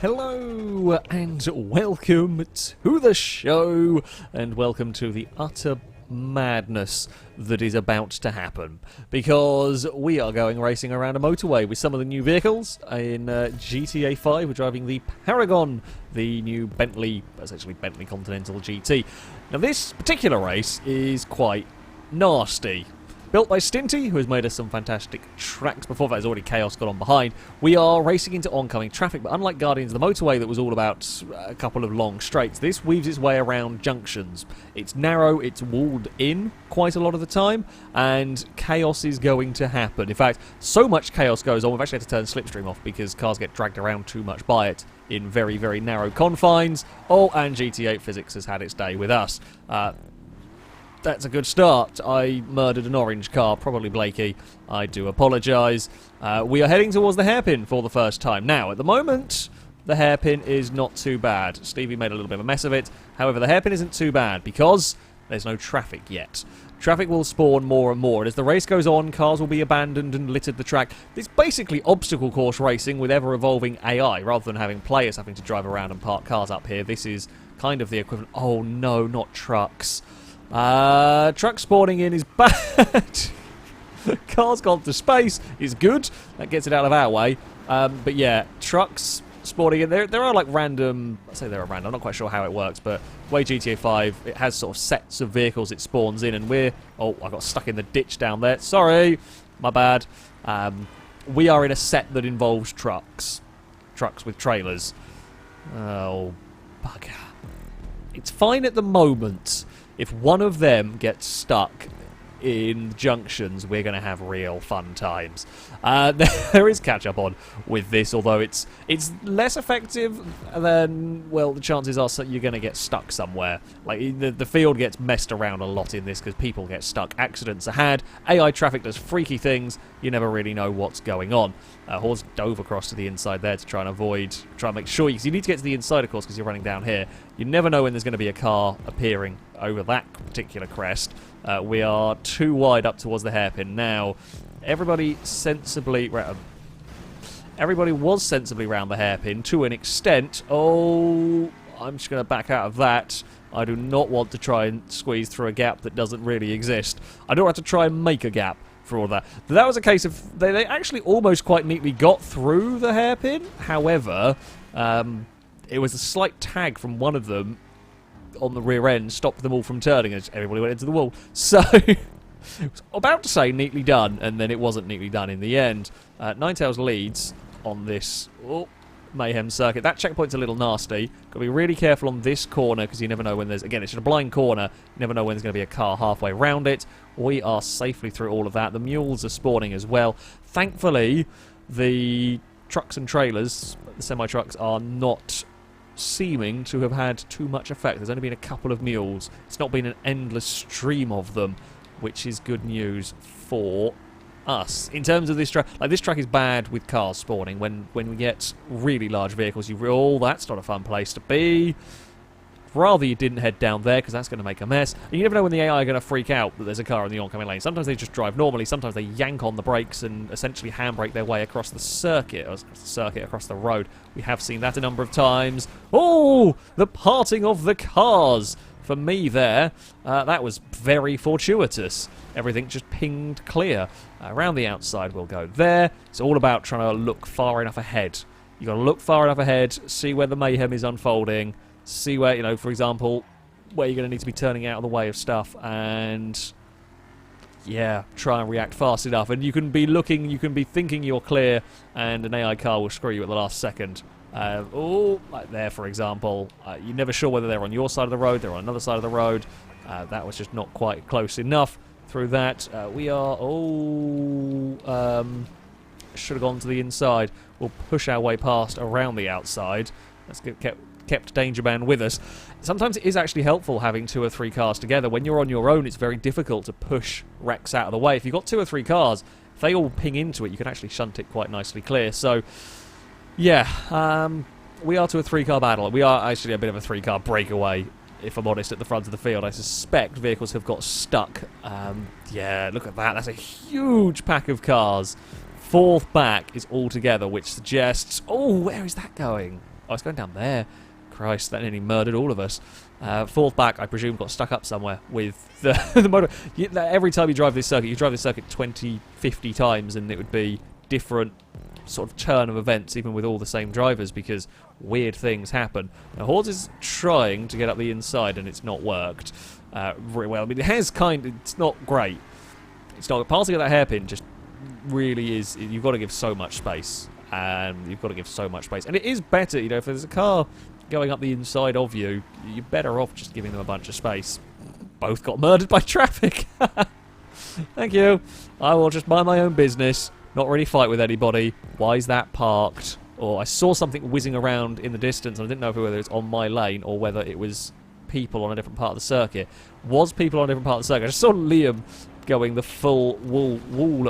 Hello and welcome to the show, and welcome to the utter madness that is about to happen, because we are going racing around a motorway with some of the new vehicles. In GTA 5 we're driving the Paragon, the new Bentley, essentially Bentley Continental GT. Now this particular race is quite nasty. Built by Stinty, who has made us some fantastic tracks before. That has already Chaos got on behind. We are racing into oncoming traffic, but unlike Guardians of the Motorway that was all about a couple of long straights, this weaves its way around junctions. It's narrow, it's walled in quite a lot of the time, and chaos is going to happen. In fact, so much chaos goes on, we've actually had to turn Slipstream off because cars get dragged around too much by it in very, very narrow confines. Oh, and GT8 physics has had its day with us. That's a good start. I murdered an orange car, probably Blakey. I do apologise. We are heading towards the hairpin for the first time. Now, at the moment, the hairpin is not too bad. Stevie made a little bit of a mess of it. However, the hairpin isn't too bad because there's no traffic yet. Traffic will spawn more and more, and as the race goes on, cars will be abandoned and littered the track. It's basically obstacle course racing with ever-evolving AI. Rather than having players having to drive around and park cars up here, this is kind of the equivalent. Oh no, not trucks. Truck spawning in is bad. Cars gone to space is good. That gets it out of our way. But yeah, trucks spawning in. There are like random... I say they're random. I'm not quite sure how it works, but the way GTA 5, it has sort of sets of vehicles it spawns in, and we're... Oh, I got stuck in the ditch down there. Sorry. My bad. We are in a set that involves trucks. Trucks with trailers. Oh, bugger. It's fine at the moment. If one of them gets stuck in junctions, we're going to have real fun times. There is catch-up on with this, although it's less effective than, well, the chances are you're going to get stuck somewhere. Like, the field gets messed around a lot in this because people get stuck. Accidents are had. AI traffic does freaky things. You never really know what's going on. Horse dove across to the inside there to try and make sure, because you need to get to the inside, of course, because you're running down here. You never know when there's going to be a car appearing over that particular crest. We are too wide up towards the hairpin now. Everybody was sensibly round the hairpin to an extent. Oh, I'm just going to back out of that. I do not want to try and squeeze through a gap that doesn't really exist. I don't have to try and make a gap for all that. That was a case of they actually almost quite neatly got through the hairpin. However, it was a slight tag from one of them on the rear end, stopped them all from turning as everybody went into the wall. So, I was about to say neatly done, and then it wasn't neatly done in the end. Ninetales leads on this mayhem circuit. That checkpoint's a little nasty. Got to be really careful on this corner, because you never know when there's... Again, it's just a blind corner. You never know when there's going to be a car halfway around it. We are safely through all of that. The mules are spawning as well. Thankfully, the trucks and trailers, the semi-trucks, are not seeming to have had too much effect. There's only been a couple of mules. It's not been an endless stream of them, which is good news for us. In terms of this track, like, this track is bad with cars spawning. When we get really large vehicles, that's not a fun place to be. Rather you didn't head down there, because that's going to make a mess. And you never know when the AI are going to freak out that there's a car in the oncoming lane. Sometimes they just drive normally, sometimes they yank on the brakes and essentially handbrake their way across the circuit, across the road. We have seen that a number of times. Oh, the parting of the cars for me there. That was very fortuitous. Everything just pinged clear. Around the outside we'll go there. It's all about trying to look far enough ahead. You've got to look far enough ahead, see where the mayhem is unfolding, see where, for example, where you're going to need to be turning out of the way of stuff, and yeah, try and react fast enough. And you can be thinking you're clear, and an AI car will screw you at the last second. Like there, for example. You're never sure whether they're on your side of the road, they're on another side of the road. That was just not quite close enough through that. We are... should have gone to the inside. We'll push our way past around the outside. Let's kept Danger Man with us. Sometimes it is actually helpful having 2 or 3 cars together. When you're on your own, it's very difficult to push wrecks out of the way. If you've got 2 or 3 cars, if they all ping into it, you can actually shunt it quite nicely clear. So, yeah, we are to a 3-car battle. We are actually a bit of a 3-car breakaway, if I'm honest, at the front of the field. I suspect vehicles have got stuck. Yeah, look at that. That's a huge pack of cars. 4th back is all together, which suggests... Oh, where is that going? Oh, it's going down there. Christ, that nearly murdered all of us. Fourth back, I presume, got stuck up somewhere with the motor. Every time you drive this circuit 20, 50 times, and it would be different sort of turn of events, even with all the same drivers, because weird things happen. Now, Hordes is trying to get up the inside, and it's not worked very well. I mean, it's not great. It's not passing at that hairpin. Just really is. You've got to give so much space, and you've got to give so much space. And it is better, you know, if there's a car going up the inside of you, you're better off just giving them a bunch of space. Both got murdered by traffic. Thank you. I will just mind my own business, not really fight with anybody. Why is that parked? Or I saw something whizzing around in the distance, and I didn't know whether it was on my lane or whether it was people on a different part of the circuit. Was people on a different part of the circuit? I just saw Liam going the full wall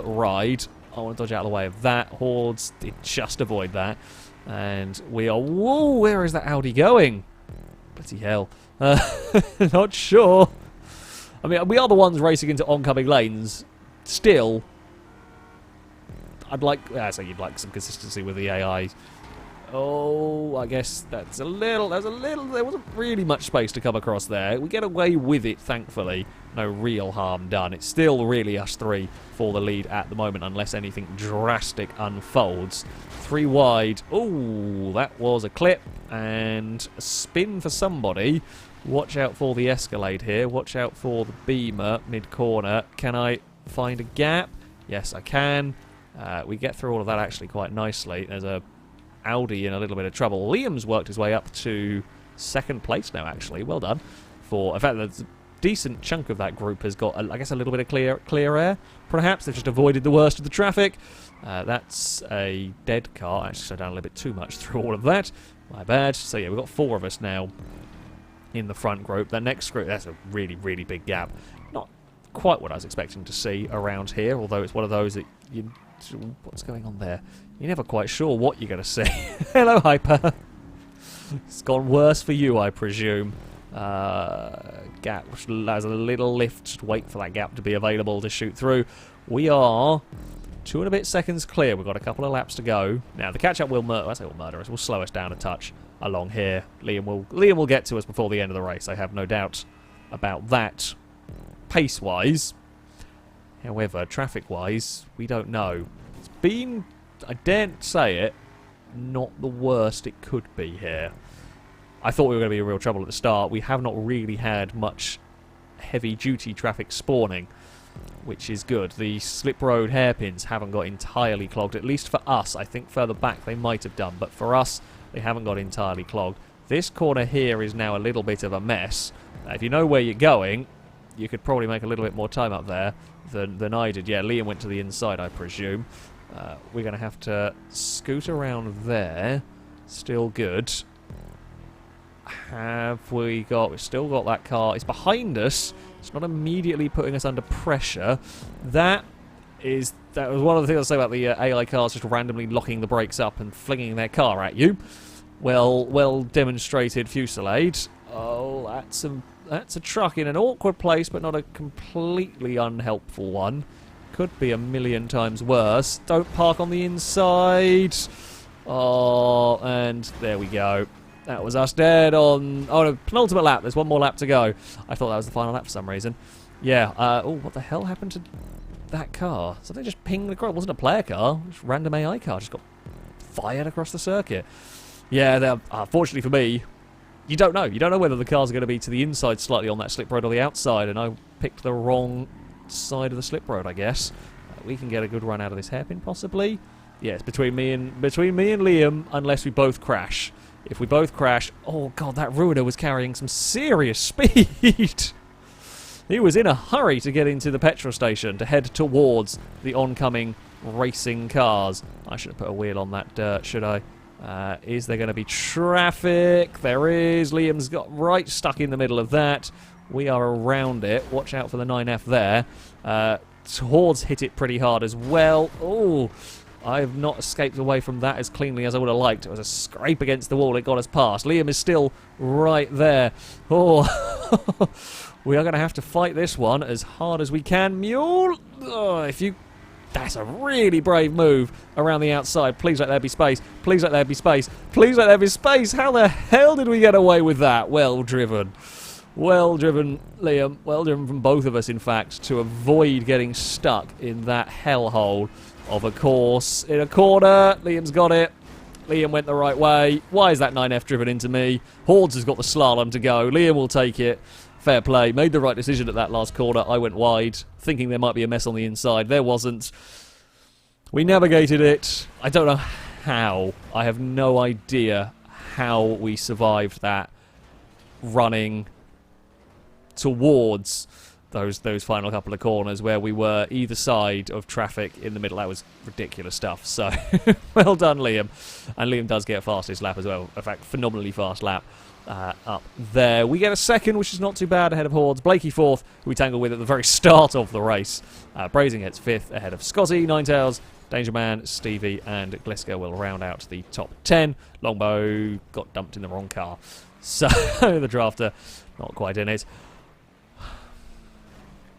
ride. I want to dodge out of the way of that. Hordes did just avoid that. And we are... Whoa, where is that Audi going? Bloody hell. Not sure. I mean, we are the ones racing into oncoming lanes. Still, I'd like... so you'd like some consistency with the AI. Oh, I guess there wasn't really much space to come across there. We get away with it, thankfully. No real harm done. It's still really us three for the lead at the moment, unless anything drastic unfolds. 3 wide. Oh, that was a clip. And a spin for somebody. Watch out for the Escalade here. Watch out for the Beamer mid-corner. Can I find a gap? Yes, I can. We get through all of that actually quite nicely. There's a Audi in a little bit of trouble. Liam's worked his way up to 2nd place now, actually. Well done. In fact, there's a decent chunk of that group has got, I guess, a little bit of clear air. Perhaps they've just avoided the worst of the traffic. That's a dead car. I actually slowed down a little bit too much through all of that. My bad. So yeah, we've got 4 of us now in the front group. The next group, that's a really, really big gap. Not quite what I was expecting to see around here, although it's one of those that you... What's going on there? You're never quite sure what you're going to see. Hello, Hyper. It's gone worse for you, I presume. Gap has a little lift. Just wait for that gap to be available to shoot through. We are 2 and a bit seconds clear. We've got a couple of laps to go. Now, the catch-up will murder us. Will slow us down a touch along here. Liam will get to us before the end of the race. I have no doubt about that. Pace-wise. However, traffic-wise, we don't know. It's been, I daren't say it, not the worst it could be here. I thought we were going to be in real trouble at the start. We have not really had much heavy-duty traffic spawning, which is good. The slip road hairpins haven't got entirely clogged, at least for us. I think further back they might have done, but for us, they haven't got entirely clogged. This corner here is now a little bit of a mess. Now, if you know where you're going, you could probably make a little bit more time up there than I did. Yeah, Liam went to the inside, I presume. We're going to have to scoot around there. Still good. We've still got that car. It's behind us. It's not immediately putting us under pressure. That was one of the things I say about the AI cars just randomly locking the brakes up and flinging their car at you. Well demonstrated fusillade. Oh, that's a truck in an awkward place, but not a completely unhelpful one. Could be a million times worse. Don't park on the inside. Oh, and there we go. That was us dead on... Oh, no, penultimate lap. There's one more lap to go. I thought that was the final lap for some reason. Yeah. Oh, what the hell happened to that car? Something just pinged across. It wasn't a player car. Just a random AI car. Just got fired across the circuit. Yeah, fortunately for me, you don't know. You don't know whether the cars are going to be to the inside slightly on that slip road or the outside, and I picked the wrong side of the slip road, I guess. We can get a good run out of this hairpin, possibly. Yes, between me and Liam, unless we both crash. If we both crash... Oh, God, that Ruiner was carrying some serious speed. He was in a hurry to get into the petrol station to head towards the oncoming racing cars. I should have put a wheel on that dirt, should I? Is there going to be traffic? There is. Liam's got right stuck in the middle of that. We are around it. Watch out for the 9F there. Hordes hit it pretty hard as well. Oh, I have not escaped away from that as cleanly as I would have liked. It was a scrape against the wall. It got us past. Liam is still right there. Oh, we are going to have to fight this one as hard as we can. Mule, oh, if you That's a really brave move around the outside. Please let there be space. Please let there be space. Please let there be space. How the hell did we get away with that? Well driven. Well driven, Liam. Well driven from both of us, in fact, to avoid getting stuck in that hellhole of a course. In a corner, Liam's got it. Liam went the right way. Why is that 9F driven into me? Hordes has got the slalom to go. Liam will take it. Fair play. Made the right decision at that last corner. I went wide, thinking there might be a mess on the inside. There wasn't. We navigated it. I don't know how. I have no idea how we survived that running towards those final couple of corners where we were either side of traffic in the middle. That was ridiculous stuff. So, well done, Liam. And Liam does get fastest lap as well. In fact, phenomenally fast lap. Up there. We get a second, which is not too bad, ahead of Hordes. Blakey fourth, who we tangled with at the very start of the race. Brazen gets fifth, ahead of Scotty, Ninetales, Dangerman, Stevie, and Glisker will round out the top 10. Longbow got dumped in the wrong car. So, the drafter, not quite in it.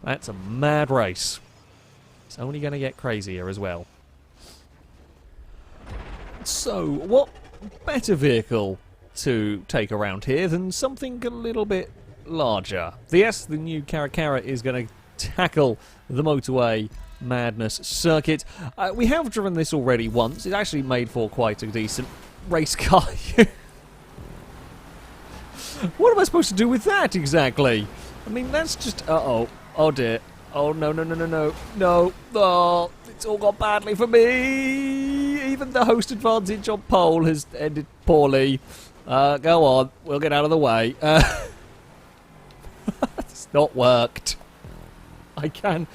That's a mad race. It's only going to get crazier as well. So, what better vehicle to take around here than something a little bit larger? Yes, the new Caracara is going to tackle the Motorway Madness circuit. We have driven this already once. It's actually made for quite a decent race car. What am I supposed to do with that exactly? I mean, that's just... Uh-oh. Oh dear. Oh no, no, no, no, no. No. Oh, it's all gone badly for me. Even the host advantage on pole has ended poorly. Go on, we'll get out of the way. It's not worked. I can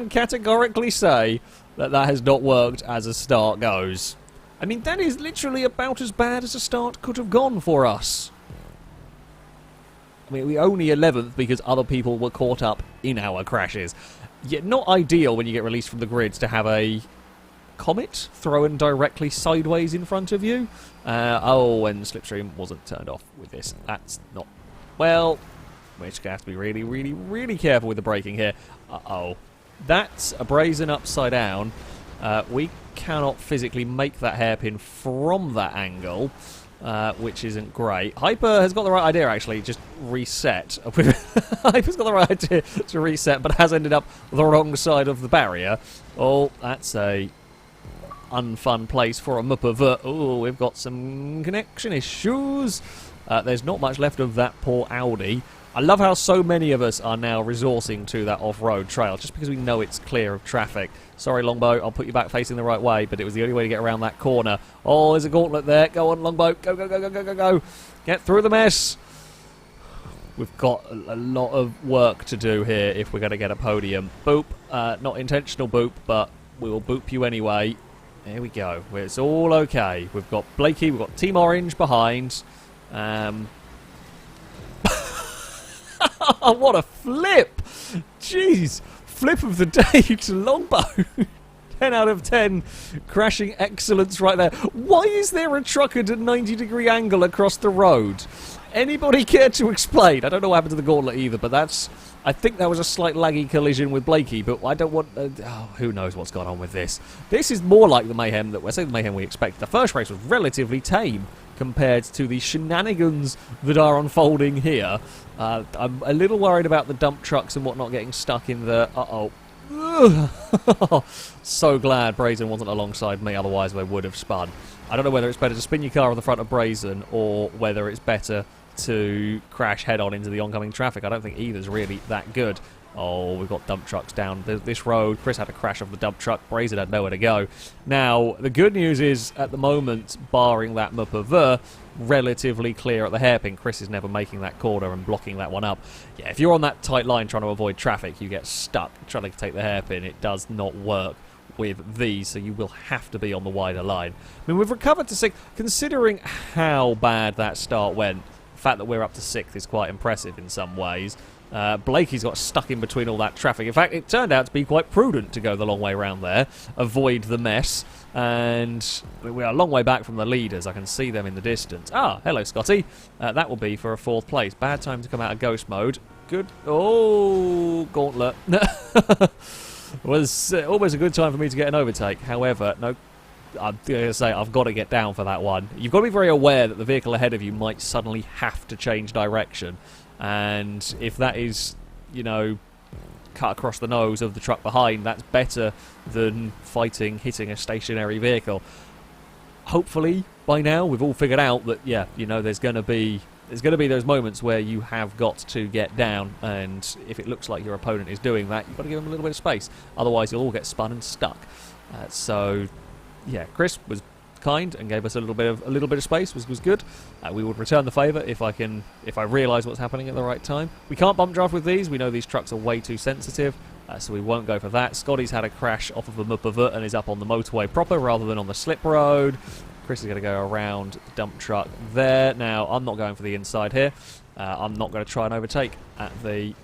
categorically say that has not worked as a start goes. I mean, that is literally about as bad as a start could have gone for us. I mean, we only 11th because other people were caught up in our crashes. Yet not ideal when you get released from the grids to have a comet thrown directly sideways in front of you. Oh, and Slipstream wasn't turned off with this. That's not... Well, we're just going to have to be really, really, really careful with the braking here. Uh-oh. That's a Brazen upside down. We cannot physically make that hairpin from that angle, which isn't great. Hyper has got the right idea, actually, just reset. Hyper's got the right idea to reset, but has ended up the wrong side of the barrier. Oh, that's a unfun place for a Mupperver. Oh, we've got some connection issues. There's not much left of that poor Audi. I love how so many of us are now resourcing to that off-road trail, just because we know it's clear of traffic. Sorry, Longbow, I'll put you back facing the right way, but it was the only way to get around that corner. Oh, there's a gauntlet there. Go on, Longbow. Go, go, go, go, go, go, go. Get through the mess. We've got a lot of work to do here if we're going to get a podium. Boop. Not intentional boop, but we will boop you anyway. There we go. It's all okay. We've got Blakey, we've got Team Orange behind. What a flip! Jeez! Flip of the day to Longbow. 10 out of 10. Crashing excellence right there. Why is there a truck at a 90-degree angle across the road? Anybody care to explain? I don't know what happened to the gauntlet either, but that's... I think that was a slight laggy collision with Blakey, but I don't want... who knows what's gone on with this. This is more like the mayhem that... I say the mayhem we expected. The first race was relatively tame compared to the shenanigans that are unfolding here. I'm a little worried about the dump trucks and whatnot getting stuck in the... Uh-oh. So glad Brazen wasn't alongside me, otherwise they would have spun. I don't know whether it's better to spin your car on the front of Brazen or whether it's better to crash head-on into the oncoming traffic. I don't think either's really that good. Oh, we've got dump trucks down this road. Chris had a crash off the dump truck. Brazen had nowhere to go. Now, the good news is, at the moment, barring that Mupperver, relatively clear at the hairpin. Chris is never making that corner and blocking that one up. Yeah, if you're on that tight line trying to avoid traffic, you get stuck trying to take the hairpin. It does not work with these, so you will have to be on the wider line. I mean, we've recovered to 6th. Considering how bad that start went, the fact that we're up to 6th is quite impressive in some ways. Blakey's got stuck in between all that traffic. In fact, it turned out to be quite prudent to go the long way around there, avoid the mess, and we are a long way back from the leaders. I can see them in the distance. Ah, hello, Scotty. That will be for a 4th place. Bad time to come out of ghost mode. Good. Oh, gauntlet. was almost a good time for me to get an overtake. However, no, I'm going to say I've got to get down for that one. You've got to be very aware that the vehicle ahead of you might suddenly have to change direction. And if that is, you know, cut across the nose of the truck behind, that's better than hitting a stationary vehicle. Hopefully, by now, we've all figured out that, yeah, you know, there's going to be those moments where you have got to get down, and if it looks like your opponent is doing that, you've got to give them a little bit of space. Otherwise, you'll all get spun and stuck. So, yeah, Chris was kind and gave us a little bit of space, was good. We would return the favour if I realise what's happening at the right time. We can't bump draft with these. We know these trucks are way too sensitive, so we won't go for that. Scotty's had a crash off of a Motorway and is up on the motorway proper rather than on the slip road. Chris is going to go around the dump truck there. Now, I'm not going for the inside here. I'm not going to try and overtake at the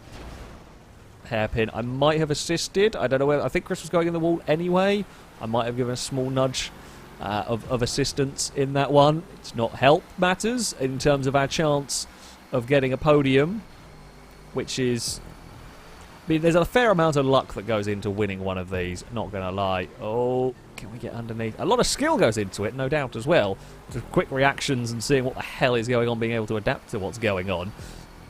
hairpin. I might have assisted. I don't know whether... I think Chris was going in the wall anyway. I might have given a small nudge of assistance in that one. It's not help matters in terms of our chance of getting a podium, which is... I mean, there's a fair amount of luck that goes into winning one of these, not going to lie. Oh, can we get underneath? A lot of skill goes into it, no doubt, as well. Just quick reactions and seeing what the hell is going on, being able to adapt to what's going on.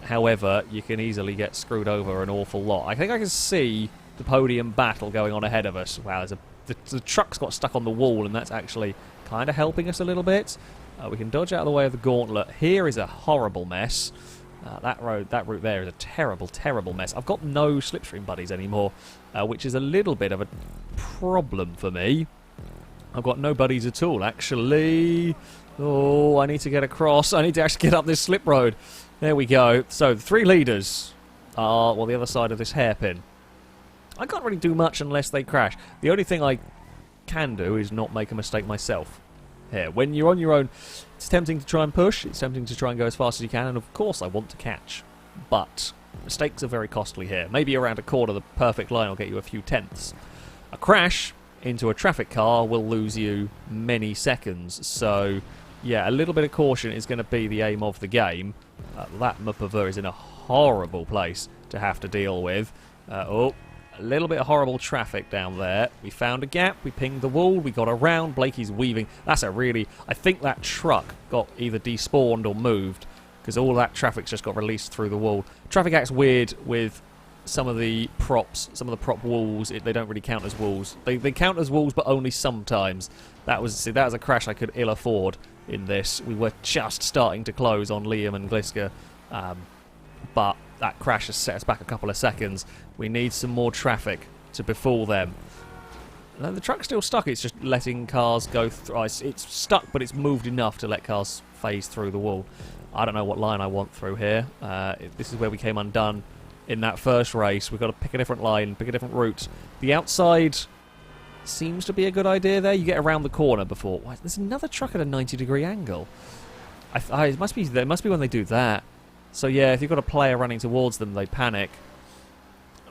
However, you can easily get screwed over an awful lot. I think I can see the podium battle going on ahead of us. Wow, the truck's got stuck on the wall, and that's actually kind of helping us a little bit. We can dodge out of the way of the gauntlet. Here is a horrible mess. That route there is a terrible, terrible mess. I've got no slipstream buddies anymore, which is a little bit of a problem for me. I've got no buddies at all, actually. Oh, I need to get across. I need to actually get up this slip road. There we go. So, the three leaders are, well, the other side of this hairpin. I can't really do much unless they crash. The only thing I can do is not make a mistake myself. Here, when you're on your own, it's tempting to try and push, it's tempting to try and go as fast as you can, and of course I want to catch. But mistakes are very costly here. Maybe around a corner, the perfect line will get you a few tenths. A crash into a traffic car will lose you many seconds, so yeah, a little bit of caution is going to be the aim of the game. That Motorway is in a horrible place to have to deal with. A little bit of horrible traffic down there. We found a gap, we pinged the wall, we got around, Blakey's weaving. That's a really... I think that truck got either despawned or moved, because all that traffic's just got released through the wall. Traffic acts weird with some of the props, some of the prop walls. They don't really count as walls. They count as walls, but only sometimes. That was a crash I could ill afford in this. We were just starting to close on Liam and Gliska, but that crash has set us back a couple of seconds. We need some more traffic to befall them. No, the truck's still stuck. It's just letting cars go through. It's stuck, but it's moved enough to let cars phase through the wall. I don't know what line I want through here. This is where we came undone in that first race. We've got to pick a different line, pick a different route. The outside seems to be a good idea there. You get around the corner before... Why, there's another truck at a 90-degree angle. It must be when they do that. So yeah, if you've got a player running towards them, they panic,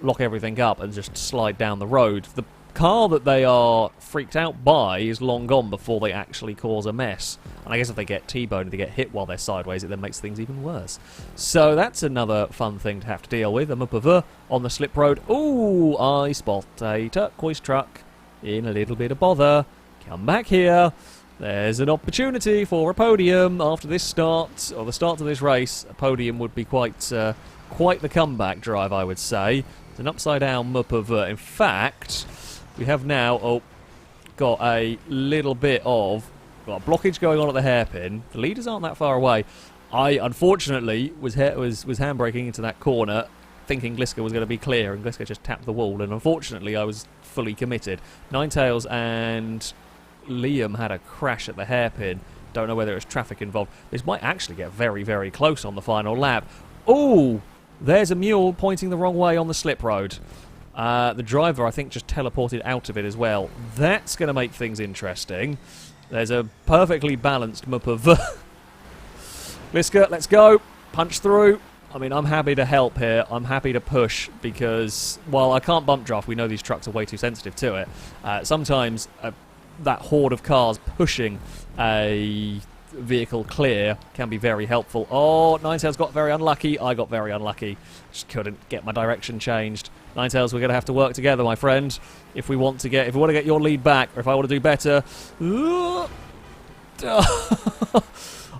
lock everything up, and just slide down the road. The car that they are freaked out by is long gone before they actually cause a mess. And I guess if they get T-boned, if they get hit while they're sideways, it then makes things even worse. So that's another fun thing to have to deal with. A Motorway on the slip road. Ooh, I spot a turquoise truck in a little bit of bother. Come back here. There's an opportunity for a podium after this start, or the start of this race. A podium would be quite the comeback drive, I would say. It's an upside-down Motorway. In fact, we have now got a little bit of a blockage going on at the hairpin. The leaders aren't that far away. I, unfortunately, was handbraking into that corner, thinking Gliska was going to be clear, and Gliska just tapped the wall, and unfortunately I was fully committed. Ninetails and Liam had a crash at the hairpin. Don't know whether it was traffic involved. This might actually get very, very close on the final lap. Ooh! There's a mule pointing the wrong way on the slip road. The driver, I think, just teleported out of it as well. That's going to make things interesting. There's a perfectly balanced Motorway. Gliska, let's go. Punch through. I mean, I'm happy to help here. I'm happy to push because, while I can't bump draft, we know these trucks are way too sensitive to it. Sometimes that horde of cars pushing a vehicle clear can be very helpful. Oh, Ninetails got very unlucky. I got very unlucky. Just couldn't get my direction changed. Ninetales, we're going to have to work together, my friend, if we want to get your lead back, or if I want to do better.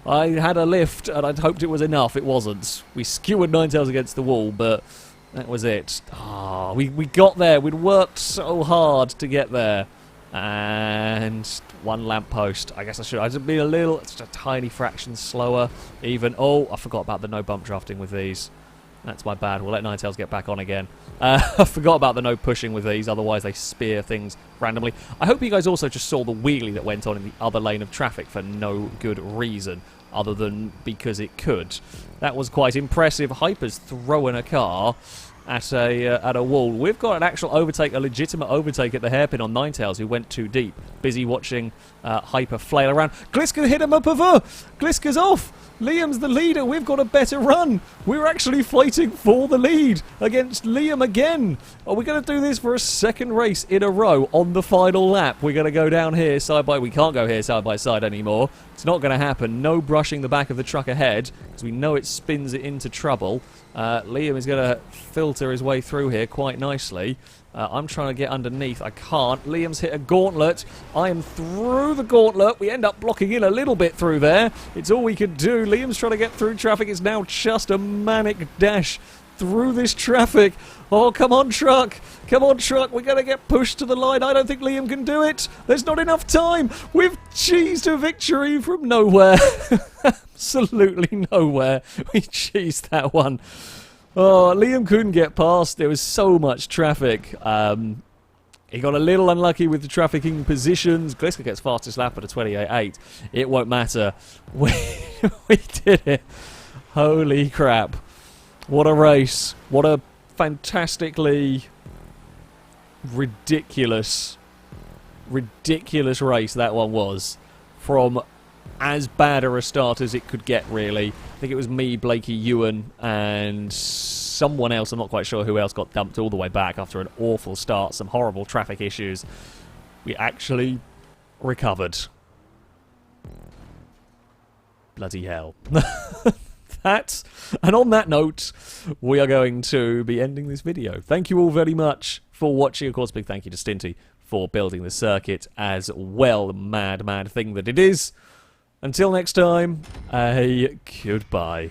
I had a lift, and I'd hoped it was enough. It wasn't. We skewered Ninetales against the wall, but that was it. We got there. We'd worked so hard to get there. And one lamppost. I guess I should have been just a tiny fraction slower, even. Oh, I forgot about the no bump drafting with these. That's my bad. We'll let Ninetales get back on again. I forgot about the no pushing with these, otherwise they spear things randomly. I hope you guys also just saw the wheelie that went on in the other lane of traffic for no good reason, other than because it could. That was quite impressive. Hyper's throwing a car at a wall. We've got an actual overtake, a legitimate overtake at the hairpin on Ninetales, who went too deep. Busy watching Hyper flail around. Gliska hit him up of her! Gliska's off! Liam's the leader. We've got a better run. We're actually fighting for the lead against Liam again. Are we going to do this for a second race in a row on the final lap? We're going to go down here side by... We can't go here side by side anymore. It's not going to happen. No brushing the back of the truck ahead, because we know it spins it into trouble. Liam is going to filter his way through here quite nicely. I'm trying to get underneath. I can't. Liam's hit a gauntlet. I am through the gauntlet. We end up blocking in a little bit through there. It's all we can do. Liam's trying to get through traffic. It's now just a manic dash through this traffic. Oh, come on, truck. Come on, truck. We're going to get pushed to the line. I don't think Liam can do it. There's not enough time. We've cheesed a victory from nowhere. Absolutely nowhere. We cheesed that one. Oh, Liam couldn't get past. There was so much traffic. He got a little unlucky with the trafficking positions. Gliska gets fastest lap at a 28.8. It won't matter. We did it. Holy crap. What a race. What a fantastically ridiculous race that one was. From as bad a start as it could get, really. I think it was me, Blakey, Ewan, and someone else. I'm not quite sure who else got dumped all the way back after an awful start, some horrible traffic issues. We actually recovered. Bloody hell. And on that note, we are going to be ending this video. Thank you all very much for watching. Of course, big thank you to Stinty for building the circuit as well. The mad thing that it is. Until next time, a goodbye.